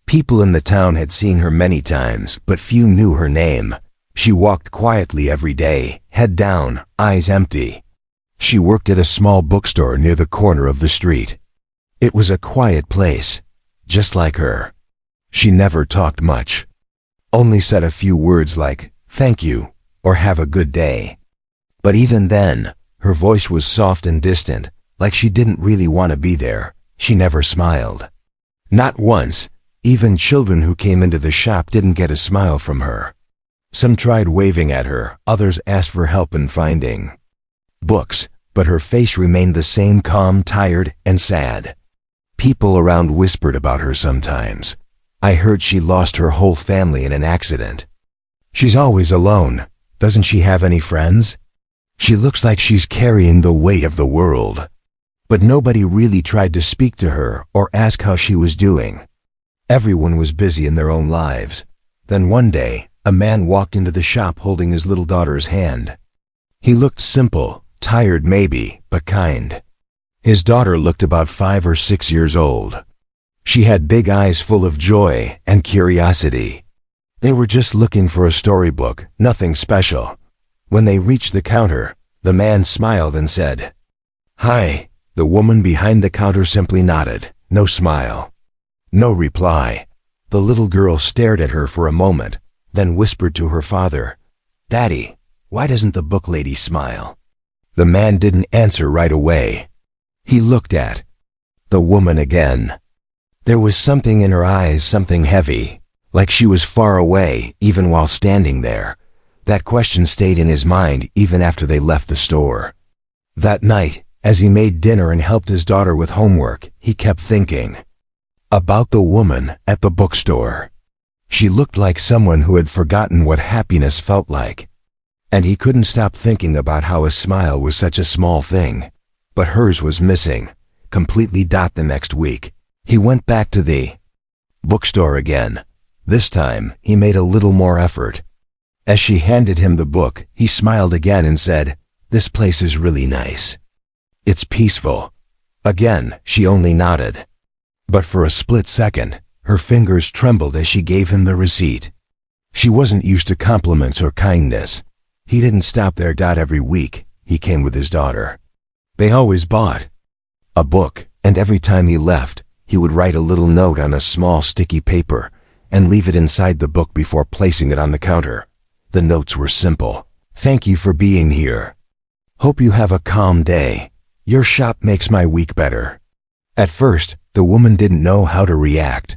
People in the town had seen her many times, but few knew her name. She walked quietly every day, head down, eyes empty. She worked at a small bookstore near the corner of the street. It was a quiet place, just like her. She never talked much, only said a few words like, "Thank you," or "Have a good day." But even then, her voice was soft and distant, like she didn't really want to be there. She never smiled. Not once. Even children who came into the shop didn't get a smile from her. Some tried waving at her, others asked for help in finding books, but her face remained the same, calm, tired, and sad. People around whispered about her sometimes. I heard she lost her whole family in an accident. She's always alone. Doesn't she have any friends? She looks like she's carrying the weight of the world. But nobody really tried to speak to her or ask how she was doing. Everyone was busy in their own lives. Then one day, a man walked into the shop holding his little daughter's hand. He looked simple, tired maybe, but kind. His daughter looked about 5 or 6 years old. She had big eyes full of joy and curiosity. They were just looking for a storybook, nothing special. When they reached the counter, the man smiled and said, "Hi." The woman behind the counter simply nodded, no smile. No reply. The little girl stared at her for a moment, then whispered to her father, "Daddy, why doesn't the book lady smile?" The man didn't answer right away. He looked at the woman again. There was something in her eyes, something heavy, like she was far away even while standing there. That question stayed in his mind even after they left the store. That night, as he made dinner and helped his daughter with homework, he kept thinking about the woman at the bookstore. She looked like someone who had forgotten what happiness felt like. And he couldn't stop thinking about how a smile was such a small thing. But hers was missing, completely. The next week, he went back to the bookstore again. This time, he made a little more effort. As she handed him the book, he smiled again and said, "This place is really nice. It's peaceful." Again, she only nodded. But for a split second, her fingers trembled as she gave him the receipt. She wasn't used to compliments or kindness. He didn't stop there. Every week, he came with his daughter. They always bought a book, and every time he left, he would write a little note on a small sticky paper and leave it inside the book before placing it on the counter. The notes were simple. "Thank you for being here. Hope you have a calm day. Your shop makes my week better." At first, the woman didn't know how to react.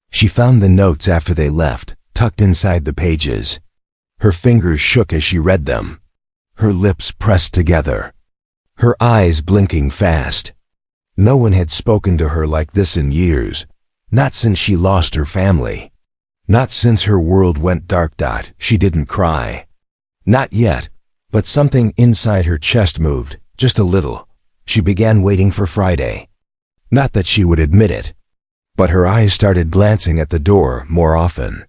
She found the notes after they left, tucked inside the pages. Her fingers shook as she read them. Her lips pressed together. Her eyes blinking fast. No one had spoken to her like this in years. Not since she lost her family. Not since her world went dark. She didn't cry. Not yet, but something inside her chest moved, just a little. She began waiting for Friday. Not that she would admit it, but her eyes started glancing at the door more often.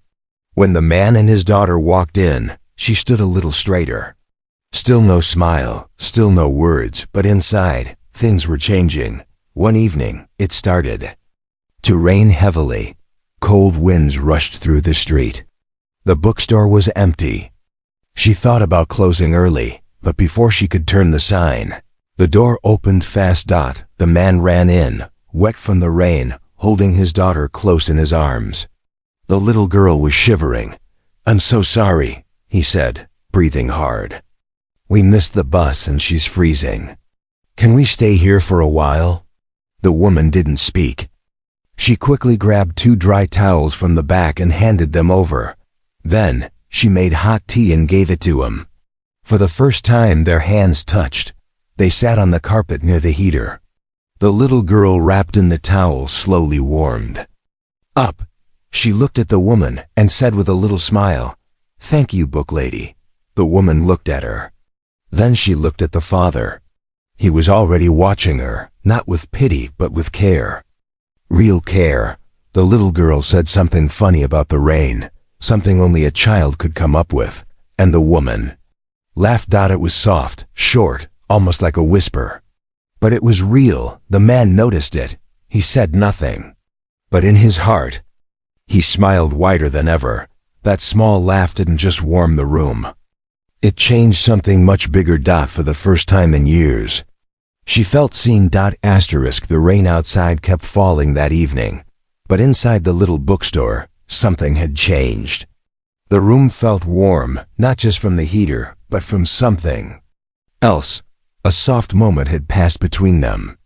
When the man and his daughter walked in, she stood a little straighter. Still no smile, still no words, but inside, things were changing. One evening, it started to rain heavily. Cold winds rushed through the street. The bookstore was empty. She thought about closing early, but before she could turn the sign, the door opened fast. The man ran in, wet from the rain, holding his daughter close in his arms. The little girl was shivering. "I'm so sorry," he said, breathing hard. "We missed the bus and she's freezing. Can we stay here for a while?" The woman didn't speak. She quickly grabbed 2 dry towels from the back and handed them over. Then, she made hot tea and gave it to him. For the first time, their hands touched. They sat on the carpet near the heater. The little girl, wrapped in the towel, slowly warmed up. She looked at the woman and said with a little smile, "Thank you, book lady." The woman looked at her. Then she looked at the father. He was already watching her, not with pity but with care. Real care. The little girl said something funny about the rain, something only a child could come up with, and the woman laughed. It was soft, short, almost like a whisper. But it was real. The man noticed it. He said nothing. But in his heart, He smiled wider than ever. That small laugh didn't just warm the room. It changed something much bigger. For the first time in years, she felt seen. The rain outside kept falling that evening, but inside the little bookstore, something had changed. The room felt warm, not just from the heater, but from something else. A soft moment had passed between them.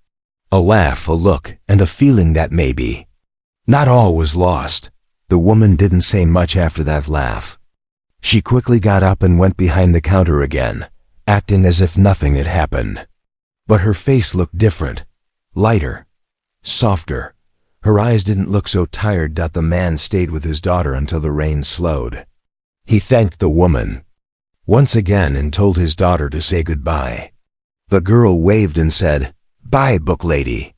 A laugh, a look, and a feeling that maybe not all was lost. The woman didn't say much after that laugh. She quickly got up and went behind the counter again, acting as if nothing had happened. But her face looked different, lighter, softer. Her eyes didn't look so tired. The man stayed with his daughter until the rain slowed. He thanked the woman once again and told his daughter to say goodbye. The girl waved and said, "Bye, book lady,"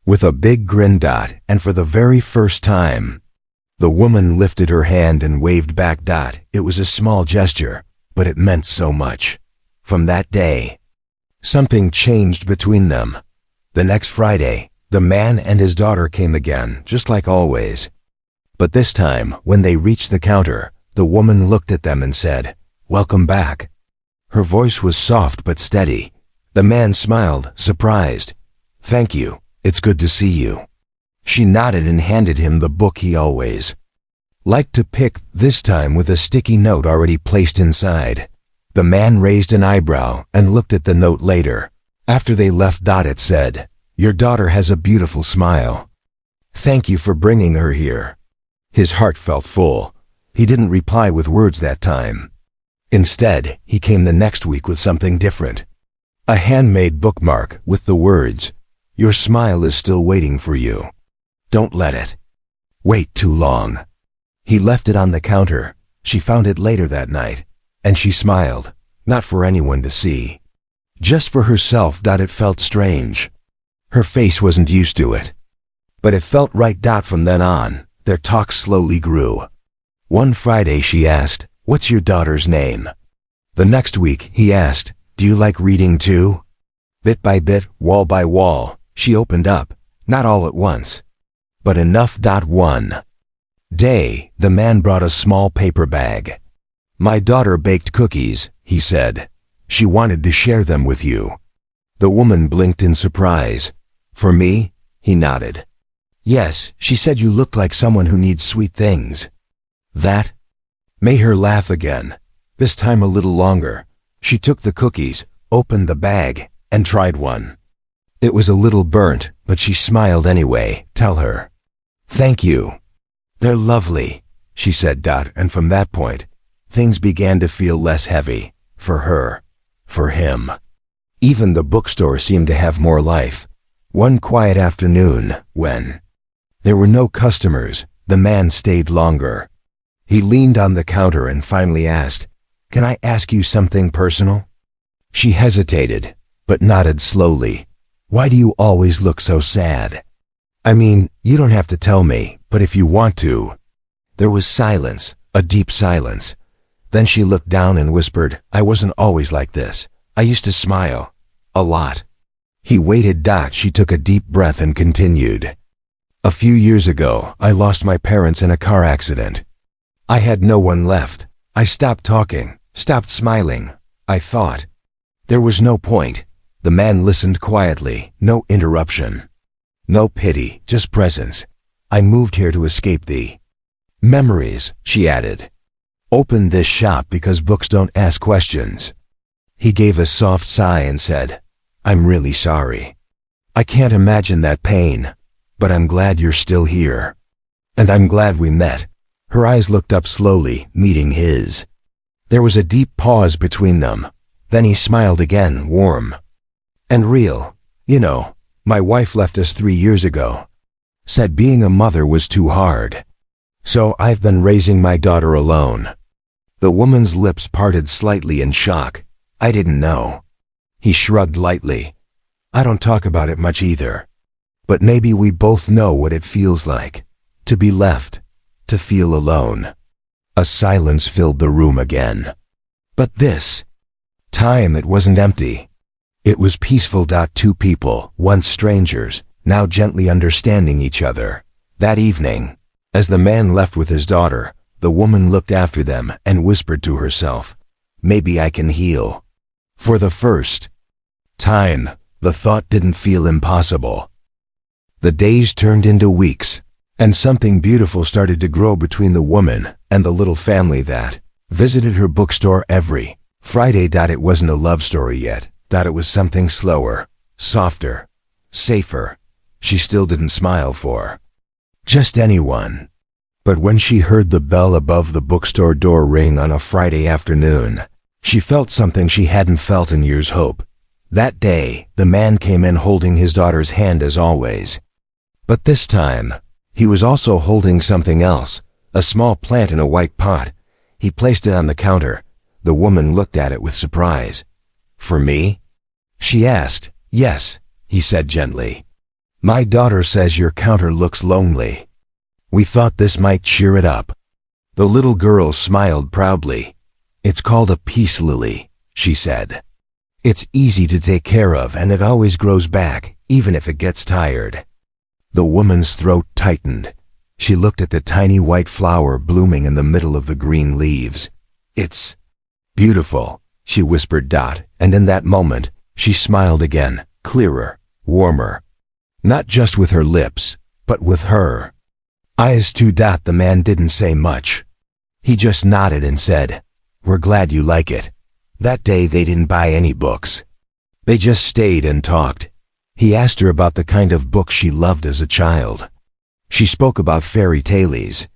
with a big grin. And for the very first time, the woman lifted her hand and waved back. It was a small gesture, but it meant so much. From that day, something changed between them. The next Friday, the man and his daughter came again, just like always. But this time, when they reached the counter, the woman looked at them and said, "Welcome back." Her voice was soft but steady. The man smiled, surprised. "Thank you. It's good to see you." She nodded and handed him the book he always liked to pick, this time with a sticky note already placed inside. The man raised an eyebrow and looked at the note later. After they left, it said, "Your daughter has a beautiful smile. Thank you for bringing her here." His heart felt full. He didn't reply with words that time. Instead, he came the next week with something different. A handmade bookmark with the words, "Your smile is still waiting for you. Don't let it wait too long." He left it on the counter. She found it later that night, and she smiled, not for anyone to see, just for herself. It felt strange. Her face wasn't used to it, but it felt right. From then on, their talk slowly grew. One Friday she asked, "What's your daughter's name?" The next week he asked, "Do you like reading too?" Bit by bit, wall by wall, she opened up, not all at once, but enough. One day, the man brought a small paper bag. "My daughter baked cookies," he said. "She wanted to share them with you." The woman blinked in surprise. "For me?" He nodded. "Yes, she said you looked like someone who needs sweet things." That made her laugh again, this time a little longer. She took the cookies, opened the bag, and tried one. It was a little burnt, but she smiled anyway. "Tell her thank you. They're lovely," she said. And from that point, things began to feel less heavy. For her, for him. Even the bookstore seemed to have more life. One quiet afternoon, when there were no customers, the man stayed longer. He leaned on the counter and finally asked, "Can I ask you something personal?" She hesitated, but nodded slowly. "Why do you always look so sad?" "I mean, you don't have to tell me, but if you want to." There was silence, a deep silence. Then she looked down and whispered, "I wasn't always like this. I used to smile. A lot." He waited. She took a deep breath and continued. "A few years ago, I lost my parents in a car accident. I had no one left. I stopped talking, stopped smiling. I thought there was no point." The man listened quietly, no interruption, no pity, just presence. "I moved here to escape the memories," she added. "Opened this shop because books don't ask questions." He gave a soft sigh and said, "I'm really sorry. I can't imagine that pain, but I'm glad you're still here. And I'm glad we met." Her eyes looked up slowly, meeting his. There was a deep pause between them. Then he smiled again, warm and real. "You know, my wife left us 3 years ago. Said being a mother was too hard. So I've been raising my daughter alone." The woman's lips parted slightly in shock. "I didn't know." He shrugged lightly. "I don't talk about it much either. But maybe we both know what it feels like. To be left. To feel alone." A silence filled the room again. But this time it wasn't empty. It was peaceful. Two people, once strangers, now gently understanding each other. That evening, As the man left with his daughter, the woman looked after them and whispered to herself, "Maybe I can heal." For the first time, the thought didn't feel impossible. The days turned into weeks, and something beautiful started to grow between the woman and the little family that visited her bookstore every Friday. It wasn't a love story yet. It was something slower, softer, safer. She still didn't smile for just anyone. But when she heard the bell above the bookstore door ring on a Friday afternoon, she felt something she hadn't felt in years. Hope. That day, the man came in holding his daughter's hand as always. But this time, he was also holding something else, a small plant in a white pot. He placed it on the counter. The woman looked at it with surprise. "For me?" she asked. "Yes," he said gently. "My daughter says your counter looks lonely. We thought this might cheer it up." The little girl smiled proudly. "It's called a peace lily," she said. "It's easy to take care of and it always grows back, even if it gets tired." The woman's throat tightened. She looked at the tiny white flower blooming in the middle of the green leaves. "It's beautiful," she whispered. And in that moment, she smiled again, clearer, warmer. Not just with her lips, but with her eyes too. The man didn't say much. He just nodded and said, "We're glad you like it." That day they didn't buy any books. They just stayed and talked. He asked her about the kind of books she loved as a child. She spoke about fairy tales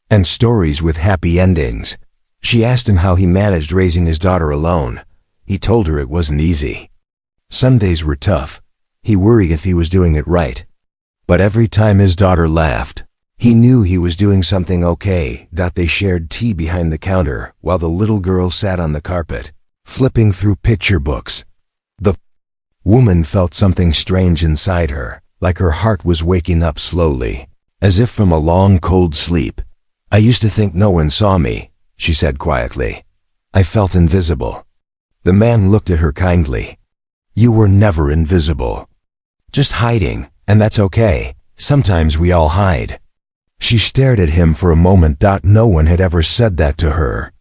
and stories with happy endings. She asked him how he managed raising his daughter alone. He told her it wasn't easy. Sundays were tough. He worried if he was doing it right. But every time his daughter laughed, he knew he was doing something okay. They shared tea behind the counter while the little girl sat on the carpet, flipping through picture books. The woman felt something strange inside her, like her heart was waking up slowly, as if from a long cold sleep. "I used to think no one saw me," she said quietly. "I felt invisible." The man looked at her kindly. "You were never invisible. Just hiding, and that's okay. Sometimes we all hide." She stared at him for a moment. No one had ever said that to her.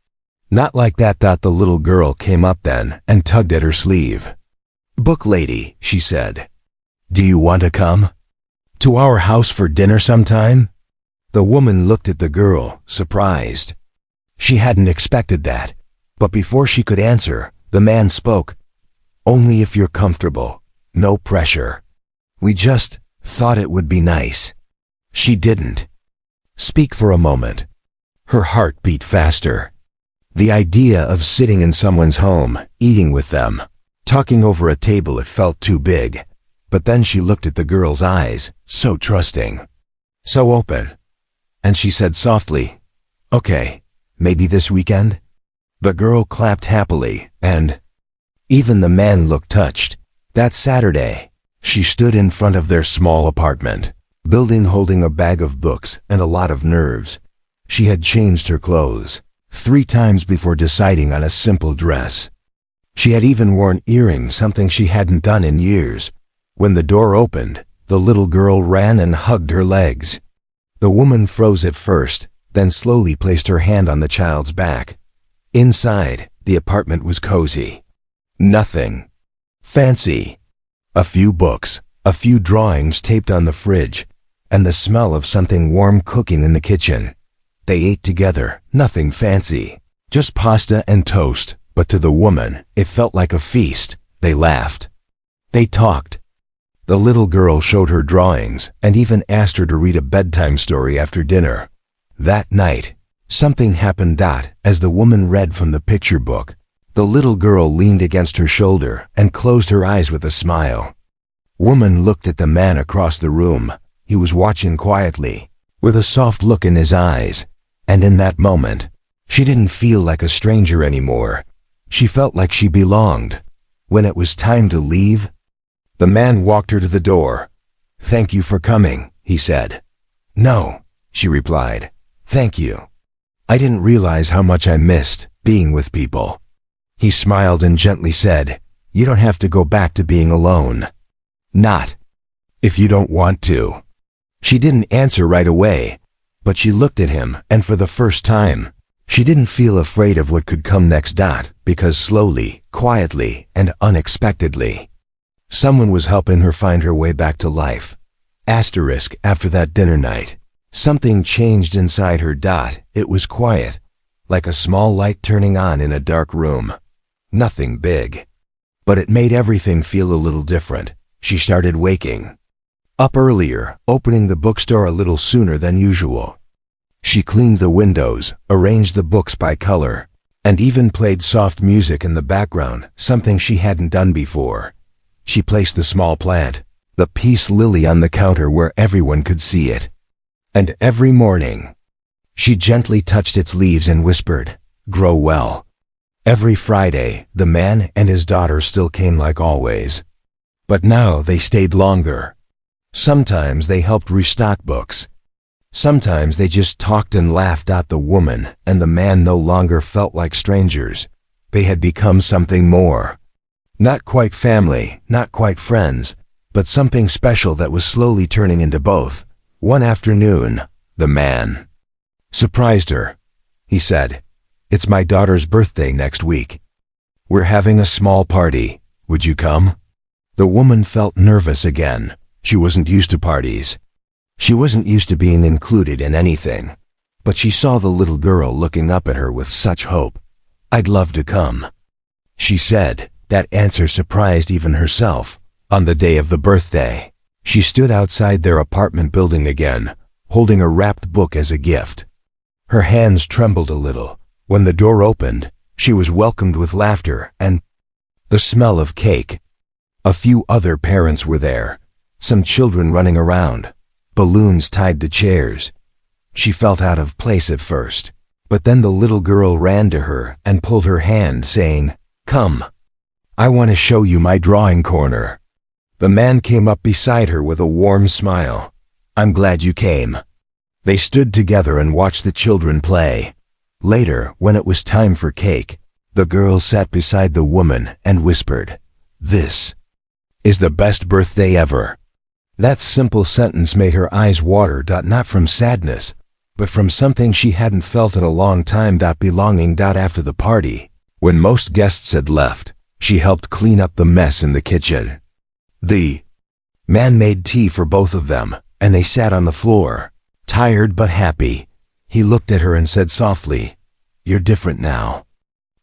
Not like that. The little girl came up then and tugged at her sleeve. "Book lady," she said, "do you want to come to our house for dinner sometime?" The woman looked at the girl, surprised. She hadn't expected that. But before she could answer, the man spoke. "Only if you're comfortable. No pressure. We just thought it would be nice." She didn't speak for a moment. Her heart beat faster. The idea of sitting in someone's home, eating with them, talking over a table, it felt too big. But then she looked at the girl's eyes, so trusting, so open. And she said softly, "Okay, maybe this weekend?" The girl clapped happily, and even the man looked touched. That Saturday, she stood in front of their small apartment building holding a bag of books and a lot of nerves. She had changed her clothes 3 times before deciding on a simple dress. She had even worn earrings, something she hadn't done in years. When the door opened, the little girl ran and hugged her legs. The woman froze at first, then slowly placed her hand on the child's back. Inside, the apartment was cozy. Nothing fancy. A few books, a few drawings taped on the fridge, and the smell of something warm cooking in the kitchen. They ate together, nothing fancy, just pasta and toast, but to the woman, it felt like a feast. They laughed. They talked. The little girl showed her drawings and even asked her to read a bedtime story after dinner. That night, something happened. As the woman read from the picture book, the little girl leaned against her shoulder and closed her eyes with a smile. Woman looked at the man across the room. He was watching quietly, with a soft look in his eyes. And in that moment, she didn't feel like a stranger anymore. She felt like she belonged. When it was time to leave, the man walked her to the door. "Thank you for coming," he said. "No," she replied. "Thank you. I didn't realize how much I missed being with people." He smiled and gently said, "You don't have to go back to being alone. Not if you don't want to." She didn't answer right away. But she looked at him, and for the first time, she didn't feel afraid of what could come next. Because slowly, quietly, and unexpectedly, someone was helping her find her way back to life. After that dinner night, something changed inside her. It was quiet, like a small light turning on in a dark room. Nothing big, but it made everything feel a little different. She started waking up earlier, opening the bookstore a little sooner than usual. She cleaned the windows, arranged the books by color, and even played soft music in the background, something she hadn't done before. She placed the small plant, the peace lily, on the counter where everyone could see it. And every morning, she gently touched its leaves and whispered, "Grow well." Every Friday, the man and his daughter still came like always. But now they stayed longer. Sometimes they helped restock books. Sometimes they just talked and laughed. The woman and the man no longer felt like strangers. They had become something more. Not quite family, not quite friends, but something special that was slowly turning into both. One afternoon, the man surprised her. He said, "It's my daughter's birthday next week. We're having a small party. Would you come?" The woman felt nervous again. She wasn't used to parties. She wasn't used to being included in anything. But she saw the little girl looking up at her with such hope. "I'd love to come," she said. That answer surprised even herself. On the day of the birthday, she stood outside their apartment building again, holding a wrapped book as a gift. Her hands trembled a little. When the door opened, she was welcomed with laughter and the smell of cake. A few other parents were there, some children running around, balloons tied to chairs. She felt out of place at first, but then the little girl ran to her and pulled her hand, saying, "Come. I want to show you my drawing corner." The man came up beside her with a warm smile. "I'm glad you came." They stood together and watched the children play. Later, when it was time for cake, the girl sat beside the woman and whispered, "This is the best birthday ever." That simple sentence made her eyes water. Not from sadness, but from something she hadn't felt in a long time. Belonging. After the party, when most guests had left, she helped clean up the mess in the kitchen. The man made tea for both of them, and they sat on the floor, tired but happy. He looked at her and said softly, "You're different now.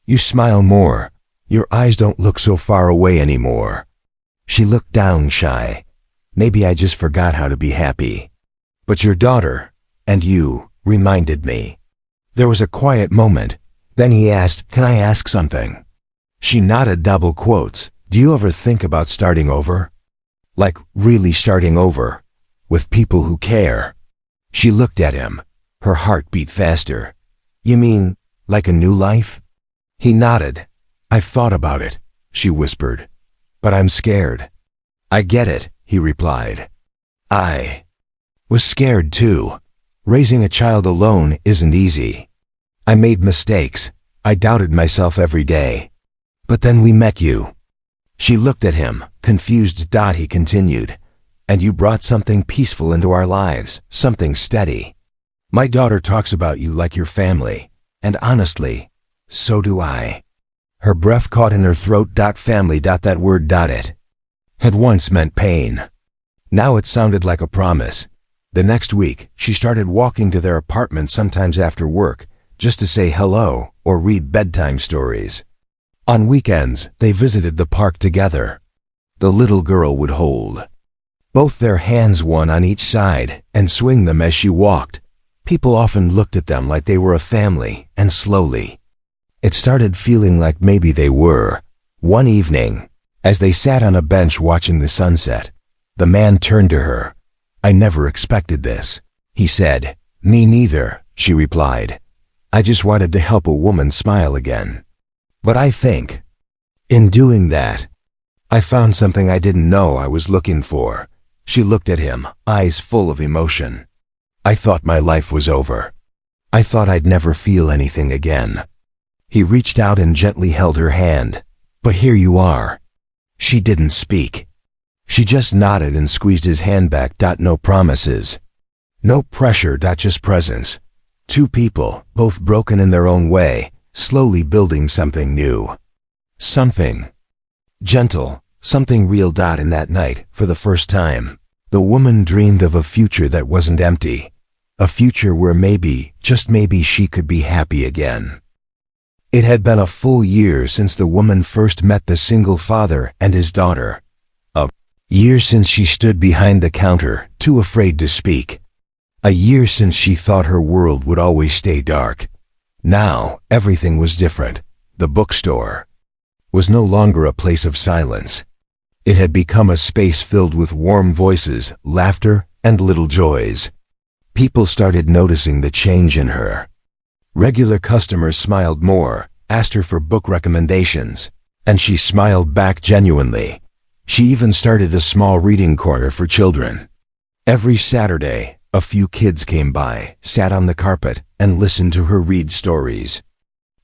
You smile more. Your eyes don't look so far away anymore." She looked down, shy. "Maybe I just forgot how to be happy. But your daughter, and you, reminded me." There was a quiet moment. Then he asked, "Can I ask something?" She nodded. Double quotes. "Do you ever think about starting over? Like, really starting over? With people who care?" She looked at him. Her heart beat faster. "You mean, like a new life?" He nodded. "I've thought about it," she whispered. "But I'm scared." "I get it," he replied. "I was scared too. Raising a child alone isn't easy. I made mistakes. I doubted myself every day. But then we met you." She looked at him, confused. He continued, "And you brought something peaceful into our lives, something steady. My daughter talks about you like your family, and honestly, so do I." Her breath caught in her throat. Family. That word. It had once meant pain. Now it sounded like a promise. The next week, she started walking to their apartment sometimes after work, just to say hello or read bedtime stories. On weekends, they visited the park together. The little girl would hold both their hands, one on each side, and swing them as she walked. People often looked at them like they were a family, and slowly, it started feeling like maybe they were. One evening, as they sat on a bench watching the sunset, the man turned to her. "I never expected this," he said. "Me neither," she replied. "I just wanted to help a woman smile again. But I think, in doing that, I found something I didn't know I was looking for." She looked at him, eyes full of emotion. "I thought my life was over. I thought I'd never feel anything again." He reached out and gently held her hand. "But here you are." She didn't speak. She just nodded and squeezed his hand back. No promises. No pressure, just presence. Two people, both broken in their own way, slowly building something new. Something gentle, something real. In that night, for the first time, the woman dreamed of a future that wasn't empty. A future where maybe, just maybe, she could be happy again. It had been a full year since the woman first met the single father and his daughter. A year since she stood behind the counter, too afraid to speak. A year since she thought her world would always stay dark. Now, everything was different. The bookstore was no longer a place of silence. It had become a space filled with warm voices, laughter, and little joys. People started noticing the change in her. Regular customers smiled more, asked her for book recommendations, and she smiled back genuinely. She even started a small reading corner for children. Every Saturday, a few kids came by, sat on the carpet, and listened to her read stories.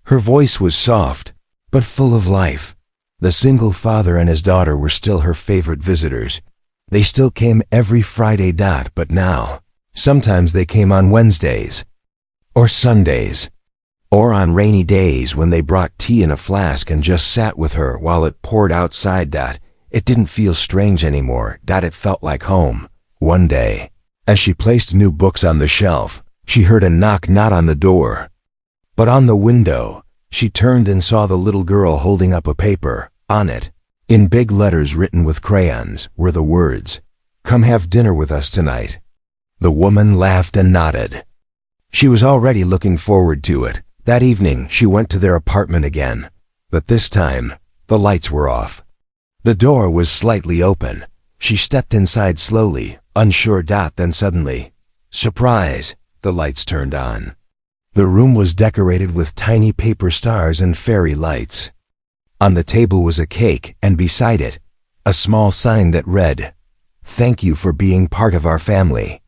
Her voice was soft, but full of life. The single father and his daughter were still her favorite visitors. They still came every Friday, but now, sometimes they came on Wednesdays, or Sundays, or on rainy days when they brought tea in a flask and just sat with her while it poured outside. It didn't feel strange anymore. It felt like home. One day, as she placed new books on the shelf, she heard a knock, not on the door, but on the window. She turned and saw the little girl holding up a paper. On it, in big letters written with crayons, were the words, "Come have dinner with us tonight." The woman laughed and nodded. She was already looking forward to it. That evening, she went to their apartment again, but this time, the lights were off. The door was slightly open. She stepped inside slowly, unsure. Then suddenly, surprise, the lights turned on. The room was decorated with tiny paper stars and fairy lights. On the table was a cake, and beside it, a small sign that read, "Thank you for being part of our family."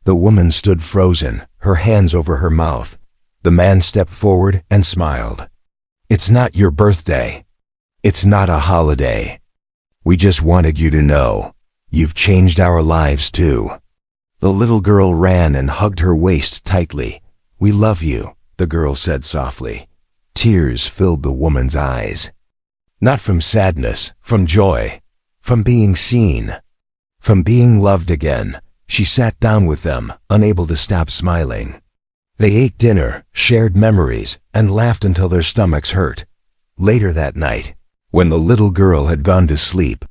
The woman stood frozen, her hands over her mouth. The man stepped forward and smiled. "It's not your birthday. It's not a holiday. We just wanted you to know, you've changed our lives too." The little girl ran and hugged her waist tightly. "We love you," the girl said softly. Tears filled the woman's eyes. Not from sadness, from joy, from being seen, from being loved again. She sat down with them, unable to stop smiling. They ate dinner, shared memories, and laughed until their stomachs hurt. Later that night, when the little girl had gone to sleep,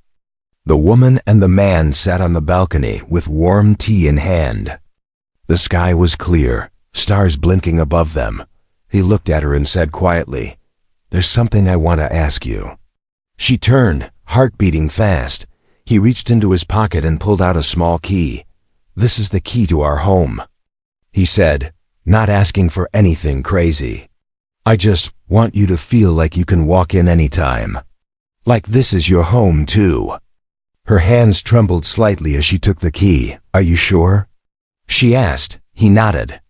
the woman and the man sat on the balcony with warm tea in hand. The sky was clear, stars blinking above them. He looked at her and said quietly, "There's something I want to ask you." She turned, heart beating fast. He reached into his pocket and pulled out a small key. "This is the key to our home," he said, not asking for anything crazy. "I just want you to feel like you can walk in anytime. Like this is your home too." Her hands trembled slightly as she took the key. "Are you sure?" she asked. He nodded.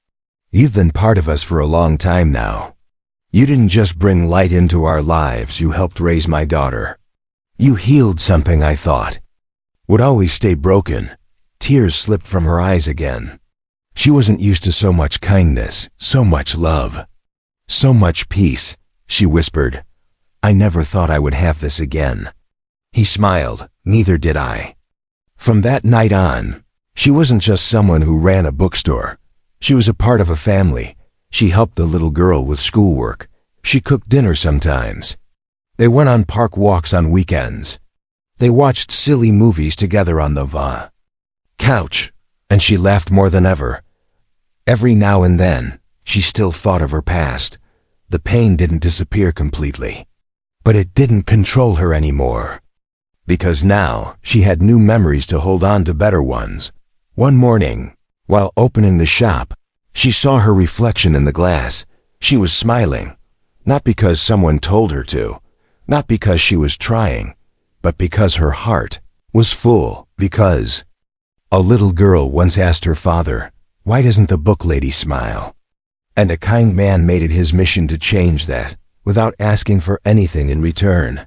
"You've been part of us for a long time now. You didn't just bring light into our lives, you helped raise my daughter. You healed something I thought would always stay broken." Tears slipped from her eyes again. She wasn't used to so much kindness, so much love, so much peace. She whispered, "I never thought I would have this again." He smiled. "Neither did I." From that night on, she wasn't just someone who ran a bookstore. She was a part of a family. She helped the little girl with schoolwork. She cooked dinner sometimes. They went on park walks on weekends. They watched silly movies together on the couch, and she laughed more than ever. Every now and then, she still thought of her past. The pain didn't disappear completely, but it didn't control her anymore. Because now, she had new memories to hold on to, better ones. One morning, while opening the shop, she saw her reflection in the glass. She was smiling, not because someone told her to, not because she was trying, but because her heart was full. Because a little girl once asked her father, "Why doesn't the book lady smile?" And a kind man made it his mission to change that, without asking for anything in return.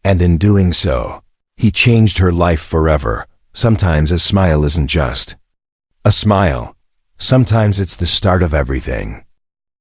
And in doing so, he changed her life forever. Sometimes a smile isn't just a smile. Sometimes it's the start of everything.